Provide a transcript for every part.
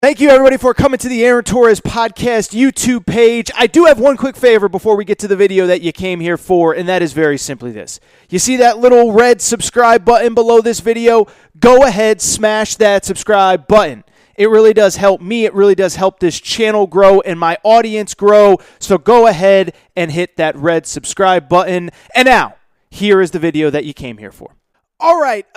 Thank you, everybody, for coming to the Aaron Torres Podcast YouTube page. I do have one quick favor before we get to the video that you came here for, and that is very simply this. You see that little red subscribe button below this video? Go ahead, smash that subscribe button. It really does help me. It really does help this channel grow and my audience grow. So go ahead and hit that red subscribe button. And now, here is the video that you came here for. All right,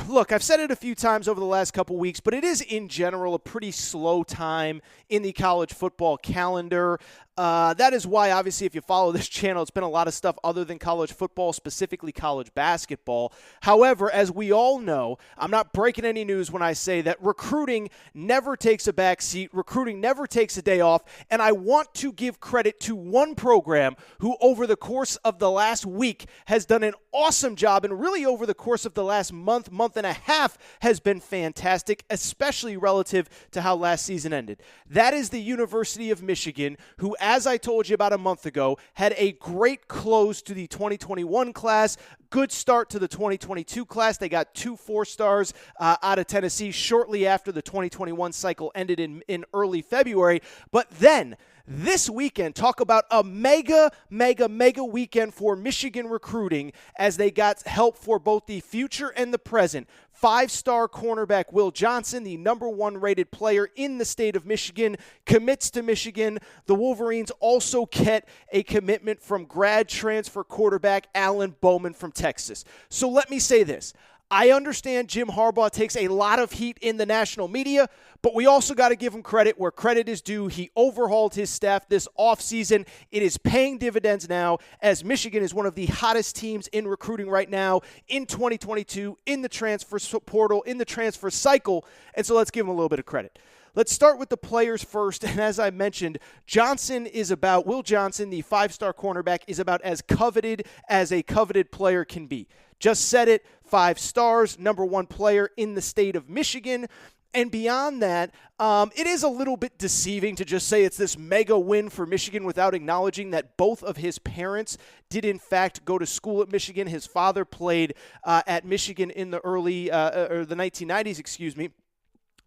look, I've said it a few times over the last couple weeks, but it is, in general, a pretty slow time in the college football calendar. That is why, obviously, if you follow this channel, it's been a lot of stuff other than college football, specifically college basketball. However, as we all know, I'm not breaking any news when I say that recruiting never takes a back seat, recruiting never takes a day off, and I want to give credit to one program who, over the course of the last week, has done an awesome job, and really over the course of the last month and a half has been fantastic, especially relative to how last season ended. That is the University of Michigan, who, as I told you about a month ago, had a great close to the 2021 class, good start to the 2022 class. They got 2 4-stars out of Tennessee shortly after the 2021 cycle ended in early February. But then, this weekend, talk about a mega weekend for Michigan recruiting as they got help for both the future and the present. 5-star cornerback Will Johnson, the #1 rated player in the state of Michigan, commits to Michigan. The Wolverines also get a commitment from grad transfer quarterback Alan Bowman from Texas. So let me say this. I understand Jim Harbaugh takes a lot of heat in the national media, but we also got to give him credit where credit is due. He overhauled his staff this offseason. It is paying dividends now, as Michigan is one of the hottest teams in recruiting right now in 2022, in the transfer portal, in the transfer cycle, and so let's give him a little bit of credit. Let's start with the players first, and as I mentioned, Will Johnson, the 5-star cornerback, is about as coveted as a coveted player can be. Just said it, 5 stars, #1 player in the state of Michigan. And beyond that, it is a little bit deceiving to just say it's this mega win for Michigan without acknowledging that both of his parents did, in fact, go to school at Michigan. His father played at Michigan in the the 1990s, excuse me.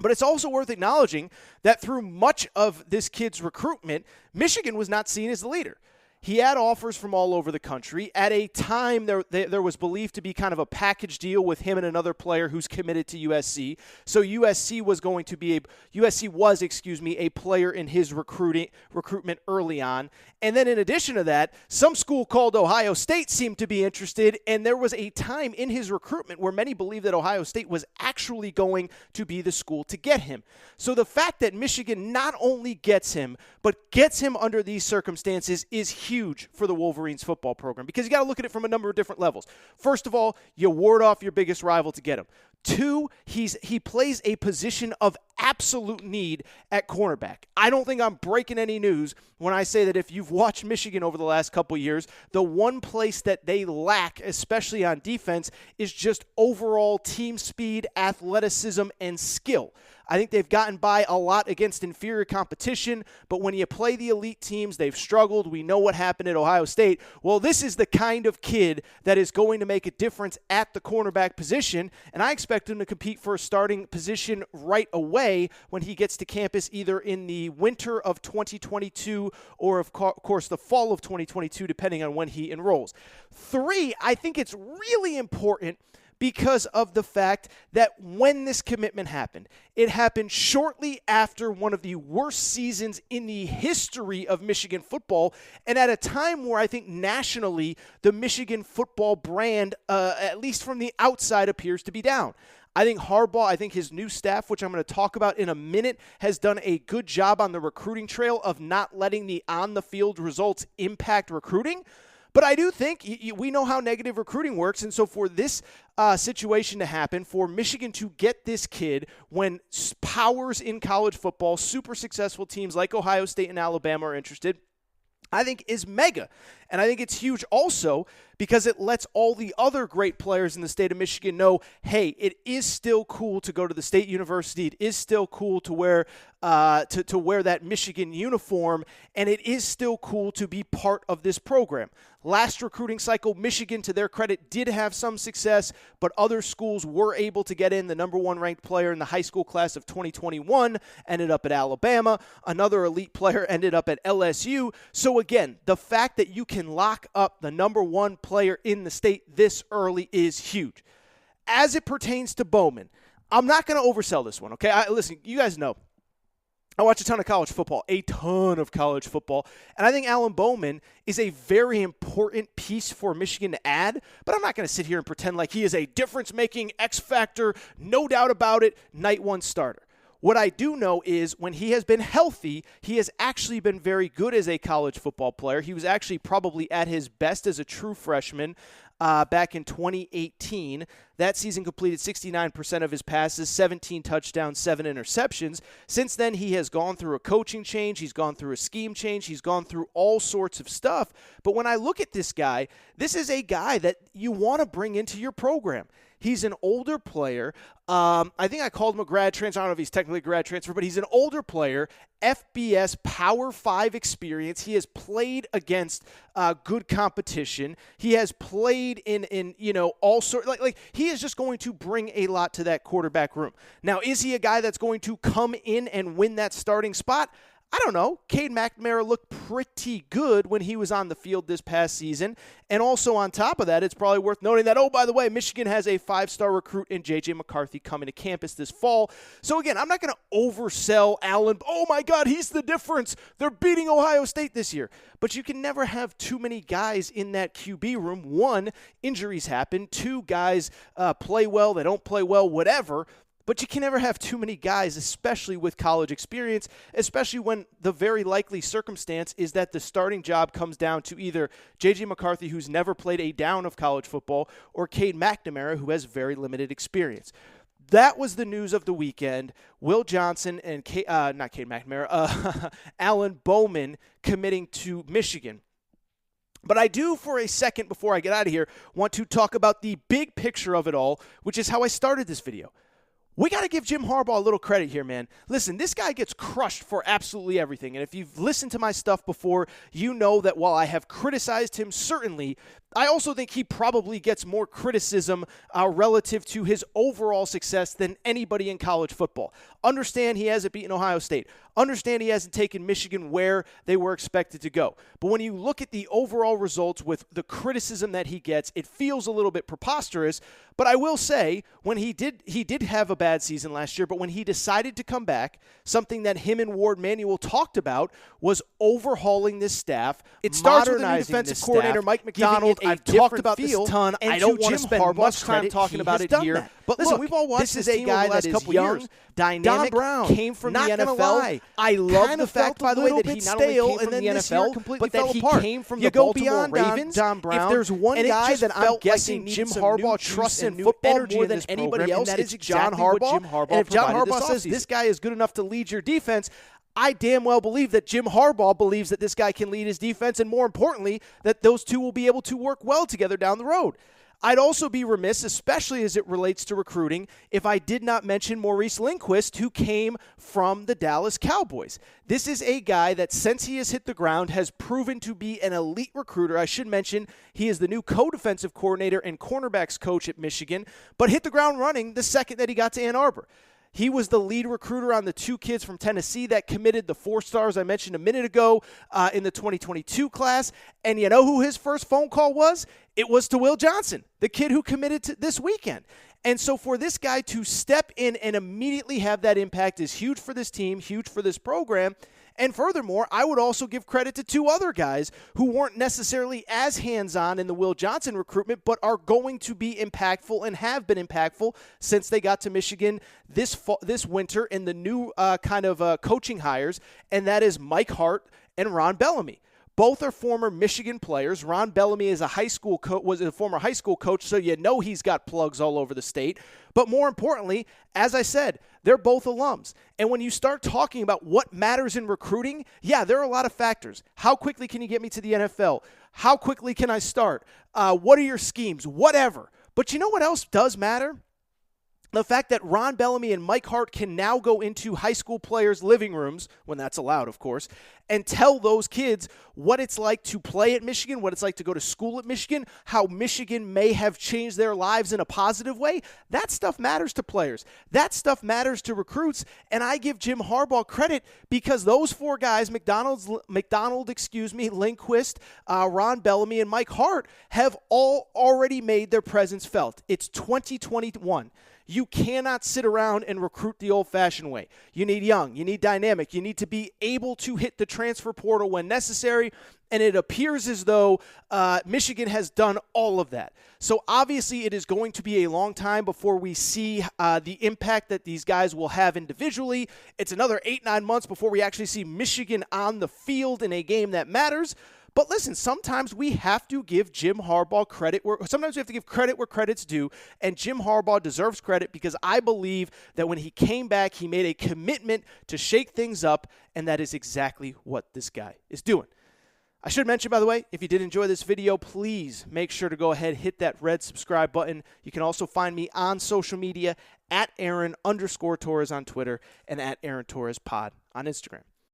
But it's also worth acknowledging that through much of this kid's recruitment, Michigan was not seen as the leader. He had offers from all over the country. At a time, there was believed to be kind of a package deal with him and another player who's committed to USC. So USC was a player in his recruitment early on. And then in addition to that, some school called Ohio State seemed to be interested, and there was a time in his recruitment where many believed that Ohio State was actually going to be the school to get him. So the fact that Michigan not only gets him, but gets him under these circumstances is huge for the Wolverines football program, because you got to look at it from a number of different levels. First of all, you ward off your biggest rival to get him. 2, he plays a position of absolute need at cornerback. I don't think I'm breaking any news when I say that if you've watched Michigan over the last couple years, the one place that they lack, especially on defense, is just overall team speed, athleticism, and skill. I think they've gotten by a lot against inferior competition, but when you play the elite teams, they've struggled. We know what happened at Ohio State. Well, this is the kind of kid that is going to make a difference at the cornerback position, and I expect him to compete for a starting position right away when he gets to campus, either in the winter of 2022 or, of course, the fall of 2022, depending on when he enrolls. 3, I think it's really important because of the fact that when this commitment happened, it happened shortly after one of the worst seasons in the history of Michigan football, and at a time where I think nationally the Michigan football brand, at least from the outside, appears to be down. I think his new staff, which I'm going to talk about in a minute, has done a good job on the recruiting trail of not letting the on-the-field results impact recruiting. But I do think we know how negative recruiting works, and so for this situation to happen, for Michigan to get this kid when powers in college football, super successful teams like Ohio State and Alabama are interested, I think is mega. And I think it's huge also because it lets all the other great players in the state of Michigan know, hey, it is still cool to go to the state university. It is still cool to wear to wear that Michigan uniform, and it is still cool to be part of this program. Last recruiting cycle, Michigan, to their credit, did have some success, but other schools were able to get in. The number one ranked player in the high school class of 2021 ended up at Alabama. Another elite player ended up at LSU. So again, the fact that you can lock up the number one player in the state this early is huge. As it pertains to Bowman, I'm not going to oversell this one, okay? Listen, you guys know, I watch a ton of college football, and I think Alan Bowman is a very important piece for Michigan to add, but I'm not going to sit here and pretend like he is a difference-making X factor, no doubt about it, night one starter. What I do know is when he has been healthy, he has actually been very good as a college football player. He was actually probably at his best as a true freshman back in 2018. That season completed 69% of his passes, 17 touchdowns, 7 interceptions. Since then, he has gone through a coaching change. He's gone through a scheme change. He's gone through all sorts of stuff. But when I look at this guy, this is a guy that you want to bring into your program. He's an older player. I think I called him a grad transfer. I don't know if he's technically a grad transfer, but he's an older player. FBS Power 5 experience. He has played against good competition. He has played in all sorts. Like he is just going to bring a lot to that quarterback room. Now, is he a guy that's going to come in and win that starting spot? I don't know. Cade McNamara looked pretty good when he was on the field this past season. And also on top of that, it's probably worth noting that, oh, by the way, Michigan has a 5-star recruit in J.J. McCarthy coming to campus this fall. So, again, I'm not going to oversell Allen. Oh, my God, he's the difference. They're beating Ohio State this year. But you can never have too many guys in that QB room. One, injuries happen. Two, guys play well, they don't play well, whatever. But you can never have too many guys, especially with college experience, especially when the very likely circumstance is that the starting job comes down to either J.J. McCarthy, who's never played a down of college football, or Cade McNamara, who has very limited experience. That was the news of the weekend. Will Johnson and Alan Bowman committing to Michigan. But I do, for a second before I get out of here, want to talk about the big picture of it all, which is how I started this video. We got to give Jim Harbaugh a little credit here, man. Listen, this guy gets crushed for absolutely everything. And if you've listened to my stuff before, you know that while I have criticized him, certainly, I also think he probably gets more criticism relative to his overall success than anybody in college football. Understand he hasn't beaten Ohio State. Understand he hasn't taken Michigan where they were expected to go. But when you look at the overall results with the criticism that he gets, it feels a little bit preposterous. But I will say, when he did have a bad season last year, but when he decided to come back, something that him and Ward Manuel talked about was overhauling this staff. It starts with a new defensive coordinator, Mike McDonald. I've talked about this a ton. I don't want to spend much time talking about it here. But listen, we've all watched this team over the last couple years. Dynamic, came from the NFL. I love the fact, by the way, that he not only came from the NFL, but that he came from the Baltimore Ravens. If there's one guy that I'm guessing Jim Harbaugh trusts in football more than anybody else, it's John Harbaugh. And if John Harbaugh says this guy is good enough to lead your defense, I damn well believe that Jim Harbaugh believes that this guy can lead his defense, and more importantly, that those two will be able to work well together down the road. I'd also be remiss, especially as it relates to recruiting, if I did not mention Maurice Lindquist, who came from the Dallas Cowboys. This is a guy that, since he has hit the ground, has proven to be an elite recruiter. I should mention he is the new co-defensive coordinator and cornerbacks coach at Michigan, but hit the ground running the second that he got to Ann Arbor. He was the lead recruiter on the two kids from Tennessee that committed, the 4 stars I mentioned a minute ago in the 2022 class. And you know who his first phone call was? It was to Will Johnson, the kid who committed to this weekend. And so for this guy to step in and immediately have that impact is huge for this team, huge for this program. And furthermore, I would also give credit to 2 other guys who weren't necessarily as hands-on in the Will Johnson recruitment, but are going to be impactful and have been impactful since they got to Michigan this winter in the new coaching hires, and that is Mike Hart and Ron Bellamy. Both are former Michigan players. Ron Bellamy is was a former high school coach, so you know he's got plugs all over the state. But more importantly, as I said, they're both alums. And when you start talking about what matters in recruiting, yeah, there are a lot of factors. How quickly can you get me to the NFL? How quickly can I start? What are your schemes? Whatever. But you know what else does matter? The fact that Ron Bellamy and Mike Hart can now go into high school players' living rooms, when that's allowed, of course, and tell those kids what it's like to play at Michigan, what it's like to go to school at Michigan, how Michigan may have changed their lives in a positive way. That stuff matters to players. That stuff matters to recruits, and I give Jim Harbaugh credit because those four guys, Lindquist, Ron Bellamy, and Mike Hart, have all already made their presence felt. It's 2021. You cannot sit around and recruit the old-fashioned way. You need young. You need dynamic. You need to be able to hit the transfer portal when necessary, and it appears as though Michigan has done all of that. So obviously it is going to be a long time before we see the impact that these guys will have individually. It's another 8-9 months before we actually see Michigan on the field in a game that matters. But listen, sometimes we have to give Jim Harbaugh credit sometimes we have to give credit where credit's due, and Jim Harbaugh deserves credit because I believe that when he came back, he made a commitment to shake things up, and that is exactly what this guy is doing. I should mention, by the way, if you did enjoy this video, please make sure to go ahead, hit that red subscribe button. You can also find me on social media at Aaron_Torres on Twitter and at Aaron Torres Pod on Instagram.